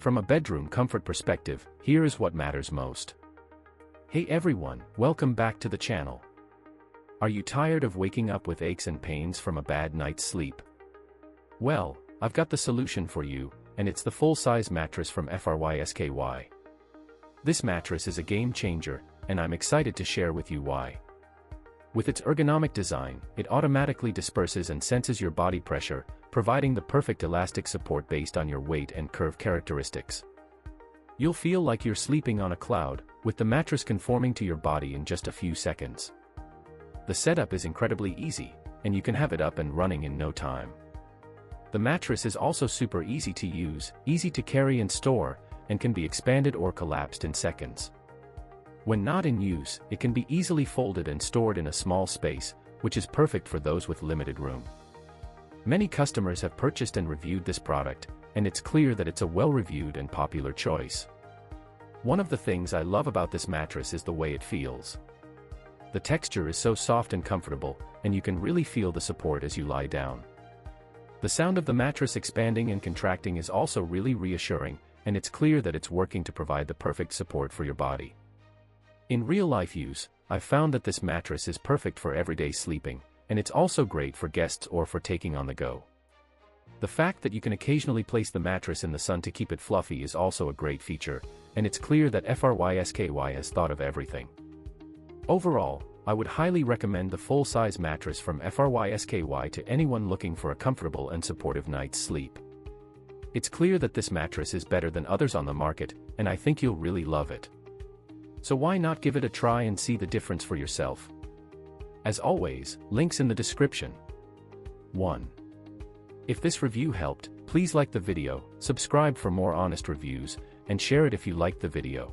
From a bedroom comfort perspective, here is what matters most. Hey everyone, welcome back to the channel. Are you tired of waking up with aches and pains from a bad night's sleep? Well, I've got the solution for you, and it's the full-size mattress from FrYsky. This mattress is a game changer, and I'm excited to share with you why. With its ergonomic design, it automatically disperses and senses your body pressure, providing the perfect elastic support based on your weight and curve characteristics. You'll feel like you're sleeping on a cloud, with the mattress conforming to your body in just a few seconds. The setup is incredibly easy, and you can have it up and running in no time. The mattress is also super easy to use, easy to carry and store, and can be expanded or collapsed in seconds. When not in use, it can be easily folded and stored in a small space, which is perfect for those with limited room. Many customers have purchased and reviewed this product, and it's clear that it's a well-reviewed and popular choice. One of the things I love about this mattress is the way it feels. The texture is so soft and comfortable, and you can really feel the support as you lie down. The sound of the mattress expanding and contracting is also really reassuring, and it's clear that it's working to provide the perfect support for your body. In real-life use, I've found that this mattress is perfect for everyday sleeping, and it's also great for guests or for taking on the go. The fact that you can occasionally place the mattress in the sun to keep it fluffy is also a great feature, and it's clear that FrYsky has thought of everything. Overall, I would highly recommend the full-size mattress from FrYsky to anyone looking for a comfortable and supportive night's sleep. It's clear that this mattress is better than others on the market, and I think you'll really love it. So why not give it a try and see the difference for yourself? As always, links in the description. 1. If this review helped, please like the video, subscribe for more honest reviews, and share it if you liked the video.